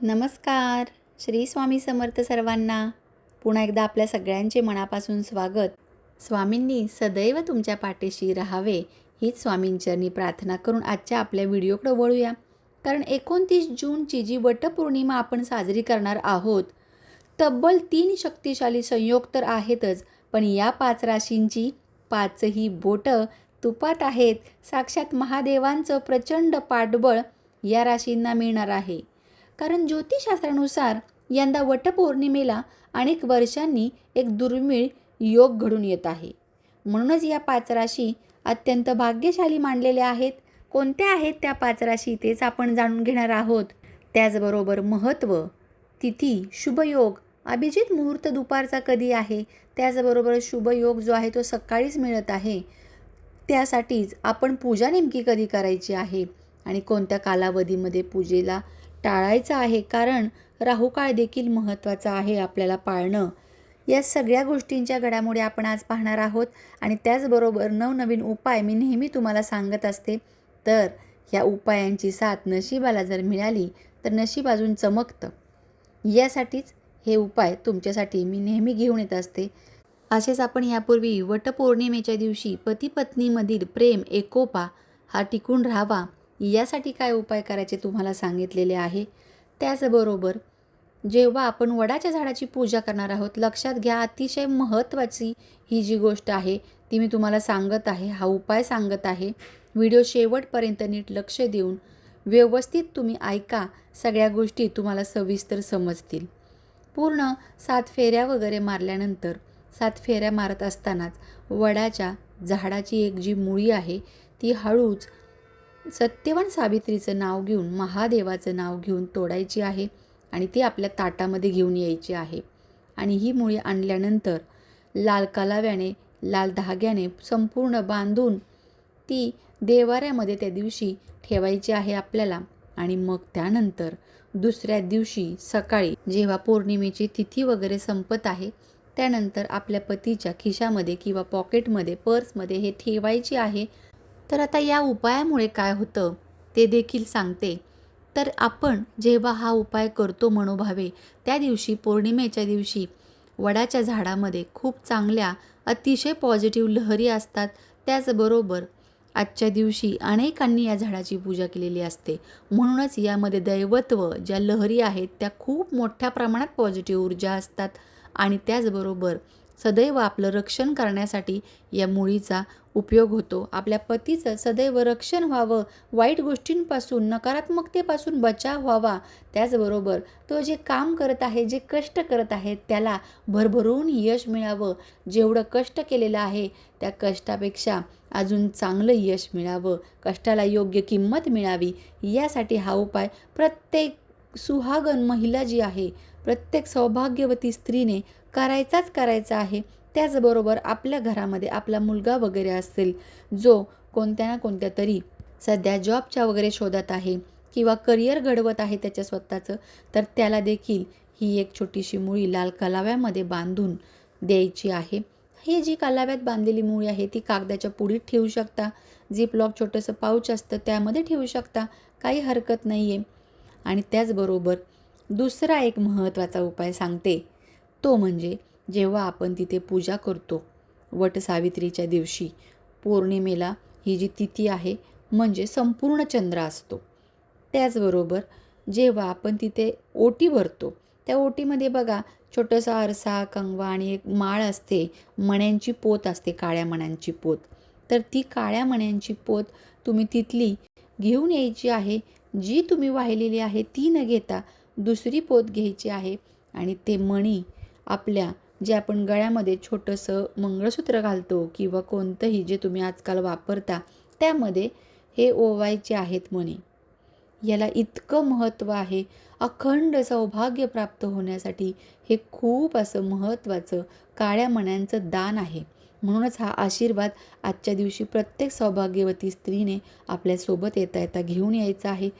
नमस्कार. श्री स्वामी समर्थ सर्वांना. पुन्हा एकदा आपल्या सगळ्यांचे मनापासून स्वागत. स्वामींनी सदैव तुमच्या पाठीशी राहावे हीच स्वामींचरणी प्रार्थना करून आजच्या आपल्या व्हिडिओकडे वळूया. कारण 29 जूनची जी वटपौर्णिमा आपण साजरी करणार आहोत, तब्बल 3 शक्तिशाली संयोग तर आहेतच, पण या 5 राशींची 5ही बोटं तुपात आहेत. साक्षात महादेवांचं प्रचंड पाठबळ या राशींना मिळणार आहे. कारण ज्योतिषशास्त्रानुसार यंदा वटपौर्णिमेला अनेक वर्षांनी एक दुर्मिळ योग घडून येत आहे. म्हणूनच या 5 राशी अत्यंत भाग्यशाली मानलेल्या आहेत. कोणत्या आहेत त्या 5 राशी तेच आपण जाणून घेणार आहोत. त्याचबरोबर महत्त्व, तिथी, शुभयोग, अभिजित मुहूर्त दुपारचा कधी आहे, त्याचबरोबर शुभयोग जो आहे तो सकाळीच मिळत आहे. त्यासाठीच आपण पूजा नेमकी कधी करायची आहे आणि कोणत्या कालावधीमध्ये पूजेला टाळायचं आहे, कारण राहुकाळ देखील महत्त्वाचा आहे आपल्याला पाळणं. या सगळ्या गोष्टींच्या घडामोडी आपण आज पाहणार आहोत आणि त्याचबरोबर नवनवीन उपाय मी नेहमी तुम्हाला सांगत असते. तर ह्या उपायांची साथ नशिबाला जर मिळाली तर नशीब अजून चमकतं. यासाठीच हे उपाय तुमच्यासाठी मी नेहमी घेऊन येत असते. असेच आपण यापूर्वी वटपौर्णिमेच्या दिवशी पती पत्नीमधील प्रेम एकोपा हा टिकून राहावा यासाठी काय उपाय करायचे तुम्हाला सांगितलेले आहे. त्याचबरोबर जेव्हा आपण वडाच्या झाडाची पूजा करणार आहोत, लक्षात घ्या, अतिशय महत्त्वाची ही जी गोष्ट आहे ती मी तुम्हाला सांगत आहे, हा उपाय सांगत आहे. व्हिडिओ शेवटपर्यंत नीट लक्ष देऊन व्यवस्थित तुम्ही ऐका, सगळ्या गोष्टी तुम्हाला सविस्तर समजतील. पूर्ण 7 फेऱ्या वगैरे मारल्यानंतर 7 फेऱ्या मारत असतानाच वडाच्या झाडाची एक जी मुळी आहे ती हळूच सत्यवान सावित्रीचं नाव घेऊन, महादेवाचं नाव घेऊन तोडायची आहे आणि ती आपल्या ताटामध्ये घेऊन यायची आहे. आणि ही मुळी आणल्यानंतर लाल कलाव्याने, लाल धाग्याने संपूर्ण बांधून ती देवाऱ्यामध्ये त्या दिवशी ठेवायची आहे आपल्याला. आणि मग त्यानंतर दुसऱ्या दिवशी सकाळी जेव्हा पौर्णिमेची तिथी वगैरे संपत आहे, त्यानंतर आपल्या पतीच्या खिशामध्ये किंवा पॉकेटमध्ये, पर्समध्ये हे ठेवायची आहे. तर आता या उपायामुळे काय होतं ते देखील सांगते. तर आपण जेव्हा हा उपाय करतो मनोभावे, त्या दिवशी पौर्णिमेच्या दिवशी वडाच्या झाडामध्ये खूप चांगल्या अतिशय पॉझिटिव्ह लहरी असतात. त्याचबरोबर आजच्या दिवशी अनेकांनी या झाडाची पूजा केलेली असते. म्हणूनच यामध्ये दैवत्व ज्या लहरी आहेत त्या खूप मोठ्या प्रमाणात पॉझिटिव्ह ऊर्जा असतात. आणि त्याचबरोबर सदैव आपलं रक्षण करण्यासाठी या मुळीचा उपयोग होतो. आपल्या पतीचं सदैव रक्षण व्हावं, वाईट गोष्टींपासून, नकारात्मकतेपासून बचाव व्हावा. त्याचबरोबर तो जे काम करत आहे, जे कष्ट करत आहे त्याला भरभरून यश मिळावं. जेवढं कष्ट केलेलं आहे त्या कष्टापेक्षा अजून चांगलं यश मिळावं, कष्टाला योग्य किंमत मिळावी, यासाठी हा उपाय प्रत्येक सुहागन महिला जी आहे, प्रत्येक सौभाग्यवती स्त्रीने करायचा आहे. त्याचबरोबर आपल्या घरामध्ये आपला मुलगा वगैरे असेल, जो कोणत्या ना कोणत्या तरी सध्या जॉबच्या वगैरे शोधात आहे किंवा करिअर घडवत आहे त्याच्या स्वतःचं, तर त्याला देखील ही एक छोटीशी मुळी लाल कलाव्यामध्ये बांधून द्यायची आहे. ही जी कलाव्यात बांधलेली मुळी आहे ती कागदाच्या पुडीत ठेवू शकता, झिपलॉक छोटंसं पाऊच असतं त्यामध्ये ठेवू शकता, काही हरकत नाही आहे. आणि त्याचबरोबर दुसरा एक महत्त्वाचा उपाय सांगते, तो म्हणजे जेव्हा आपण तिथे पूजा करतो वटसावित्रीच्या दिवशी, पौर्णिमेला ही जी तिथी आहे म्हणजे संपूर्ण चंद्र असतो. त्याचबरोबर जेव्हा आपण तिथे ओटी भरतो, त्या ओटीमध्ये बघा छोटंसं आरसा, कंगवा आणि एक माळ असते, मण्यांची पोत असते, काळ्या मण्यांची पोत. तर ती काळ्या मण्यांची पोत तुम्ही तिथली घेऊन यायची आहे. जी तुम्ही वाहिलेली आहे ती न घेता दुसरी पोत घ्यायची आहे आणि ते मणी आपल्या जे आपण गळ्यामध्ये छोटंसं मंगळसूत्र घालतो किंवा कोणतंही जे तुम्ही आजकाल वापरता त्यामध्ये हे ओवायचे आहेत मणी. याला इतकं महत्त्व आहे. अखंड सौभाग्य प्राप्त होण्यासाठी हे खूप असं महत्त्वाचं काळ्या मण्यांचं दान आहे. म्हणूनच हा आशीर्वाद आजच्या दिवशी प्रत्येक सौभाग्यवती स्त्रीने आपल्यासोबत येता घेऊन यायचा आहे.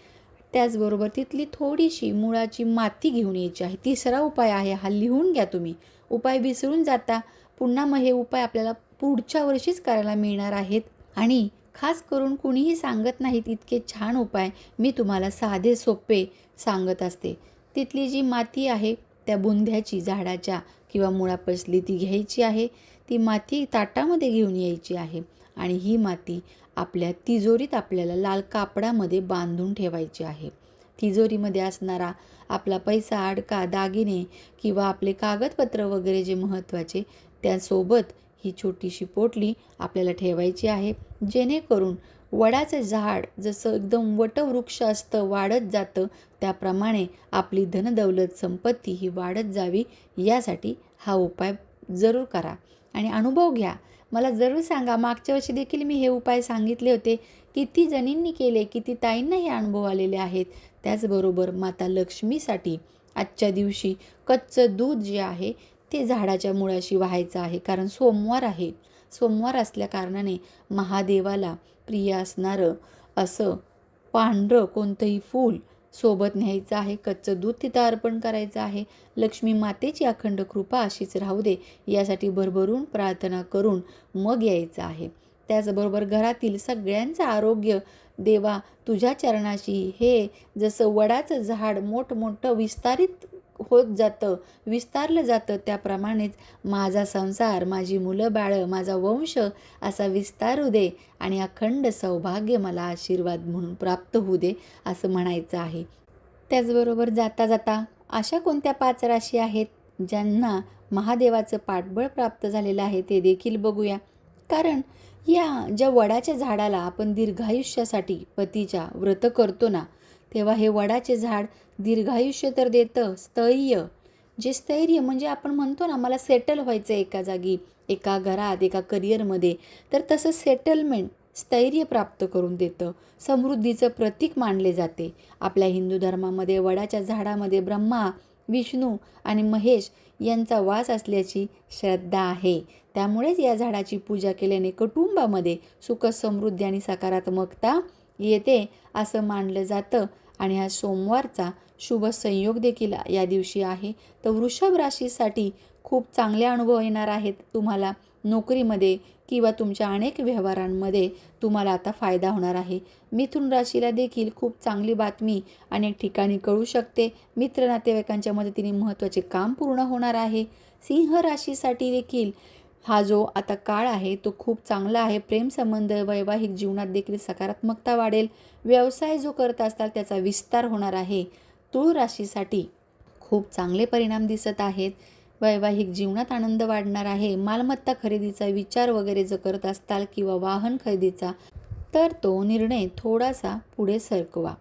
त्याचबरोबर तिथली थोडीशी मुळाची माती घेऊन यायची आहे. तिसरा उपाय आहे हा, लिहून घ्या तुम्ही. उपाय विसरून जाता, पुन्हा मग हे उपाय आपल्याला पुढच्या वर्षीच करायला मिळणार आहेत. आणि खास करून कुणीही सांगत नाहीत इतके छान उपाय मी तुम्हाला साधे सोपे सांगत असते. तिथली जी माती आहे त्या बुंध्याची झाडाच्या किंवा मुळापासली ती घ्यायची आहे. ती माती ताटामध्ये घेऊन यायची आहे आणि ही माती आपल्या तिजोरीत आपल्याला लाल कापडामध्ये बांधून ठेवायची आहे. तिजोरीमध्ये असणारा आपला पैसा, अडका, दागिने किंवा आपले कागदपत्र वगैरे जे महत्त्वाचे त्यासोबत ही छोटीशी पोटली आपल्याला ठेवायची आहे. जेणेकरून वडाचं झाड जसं एकदम वटवृक्ष असतं, वाढत जातं, त्याप्रमाणे आपली धनदौलत संपत्ती ही वाढत जावी, यासाठी हा उपाय जरूर करा आणि अनुभव घ्या. मला जरूर सांगा. मागच्या वर्षी देखील मी हे उपाय सांगितले होते. किती जणींनी केले, किती ताईंना हे अनुभव आलेले आहेत. त्याचबरोबर माता लक्ष्मीसाठी आजच्या दिवशी कच्चं दूध जे आहे ते झाडाच्या मुळाशी वाहायचं आहे. कारण सोमवार आहे. सोमवार असल्या कारणाने महादेवाला प्रिय असणारं असं पांढरं कोणतंही फूल सोबत न्यायचं आहे. कच्चं दूध तिथं अर्पण करायचं आहे. लक्ष्मी मातेची अखंड कृपा अशीच राहू दे यासाठी भरभरून प्रार्थना करून मग यायचं आहे. त्याचबरोबर घरातील सगळ्यांचं आरोग्य देवा तुझ्या चरणाशी, हे जसं वडाचं झाड मोठमोठं विस्तारित होत जातं, विस्तारलं जातं, त्याप्रमाणेच माझा संसार, माझी मुलं बाळं, माझा वंश असा विस्तारू दे आणि अखंड सौभाग्य मला आशीर्वाद म्हणून प्राप्त होऊ दे, असं म्हणायचं आहे. त्याचबरोबर जाता जाता अशा कोणत्या 5 राशी आहेत ज्यांना महादेवाचं पाठबळ प्राप्त झालेलं आहे ते देखील बघूया. कारण या ज्या वडाच्या झाडाला आपण दीर्घायुष्यासाठी पतीच्या व्रत करतो ना, तेव्हा हे वडाचे झाड दीर्घायुष्य तर देतं. स्थैर्य, जे स्थैर्य म्हणजे आपण म्हणतो ना, मला सेटल व्हायचं एका जागी, एका घरात, एका करिअरमध्ये, तर तसं सेटलमेंट, स्थैर्य प्राप्त करून देतं. समृद्धीचं प्रतीक मानले जाते. आपल्या हिंदू धर्मामध्ये वडाच्या झाडामध्ये ब्रह्मा, विष्णू आणि महेश यांचा वास असल्याची श्रद्धा आहे. त्यामुळेच या झाडाची पूजा केल्याने कुटुंबामध्ये सुख, समृद्धी आणि सकारात्मकता येते असं मानलं जातं. आणि हा सोमवारचा शुभ संयोग देखील या दिवशी आहे. तर वृषभ राशीसाठी खूप चांगले अनुभव येणार आहेत तुम्हाला. नोकरीमध्ये किंवा तुमच्या अनेक व्यवहारांमध्ये तुम्हाला आता फायदा होणार आहे. मिथुन राशीला देखील खूप चांगली बातमी अनेक ठिकाणी कळू शकते. मित्र नातेवाईकांच्या मदतीने महत्त्वाचे काम पूर्ण होणार आहे. सिंह राशीसाठी देखील हा जो आता काळ आहे तो खूप चांगला आहे. प्रेमसंबंध, वैवाहिक जीवनात देखील सकारात्मकता वाढेल. व्यवसाय जो करत असताल त्याचा विस्तार होणार आहे. तुळ राशीसाठी खूप चांगले परिणाम दिसत आहेत. वैवाहिक जीवनात आनंद वाढणार आहे. मालमत्ता खरेदीचा विचार वगैरे जर करत असताल किंवा वाहन खरेदीचा, तर तो निर्णय थोडासा पुढे सरकवा.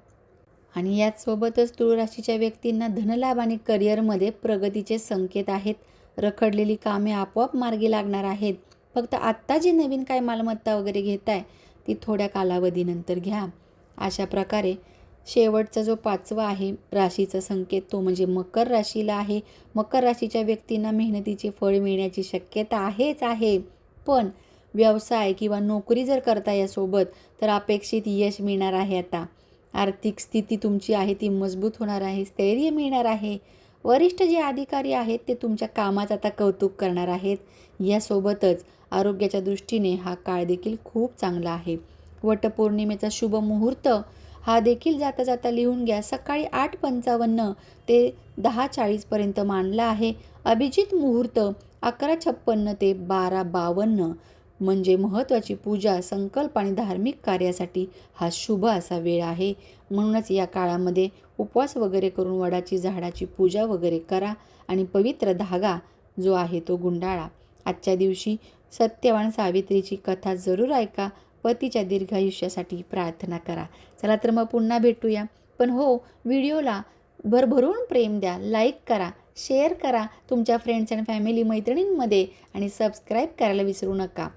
आणि याचसोबतच तुळ राशीच्या व्यक्तींना धनलाभ आणि करिअरमध्ये प्रगतीचे संकेत आहेत. रखडलेली कामे आपोआप मार्गी लागणार आहेत. फक्त आत्ता जी नवीन काय मालमत्ता वगैरे घेताय ती थोड्या कालावधीनंतर घ्या. अशा प्रकारे शेवटचा जो 5वा आहे राशीचा संकेत तो म्हणजे मकर राशीला आहे. मकर राशीच्या व्यक्तींना मेहनतीचे फळ मिळण्याची शक्यता आहेच आहे. पण व्यवसाय किंवा नोकरी जर करता यासोबत तर अपेक्षित यश मिळणार आहे. आता आर्थिक स्थिती तुमची आहे ती मजबूत होणार आहे. स्थैर्य मिळणार आहे. वरिष्ठ जे अधिकारी आहेत ते तुमच्या कामाचं आता कौतुक करणार आहेत. यासोबतच आरोग्याच्या दृष्टीने हा काळ देखील खूप चांगला आहे. वटपौर्णिमेचा शुभ मुहूर्त हा देखील जाता जाता लिहून घ्या. सकाळी 8:55 ते 10:40 मानला आहे. अभिजित मुहूर्त 11:56 ते 12:52 म्हणजे महत्त्वाची पूजा, संकल्प आणि धार्मिक कार्यासाठी हा शुभ असा वेळ आहे. म्हणूनच या काळामध्ये उपवास वगैरे करून वडाची झाडाची पूजा वगैरे करा आणि पवित्र धागा जो आहे तो गुंडाळा. आजच्या दिवशी सत्यवान सावित्रीची कथा जरूर ऐका. पतीच्या दीर्घायुष्यासाठी प्रार्थना करा. चला तर मग पुन्हा भेटूया. पण हो, व्हिडिओला भरभरून प्रेम द्या, लाईक करा, शेअर करा तुमच्या फ्रेंड्स अँड फॅमिली मैत्रिणींमध्ये आणि सबस्क्राईब करायला विसरू नका.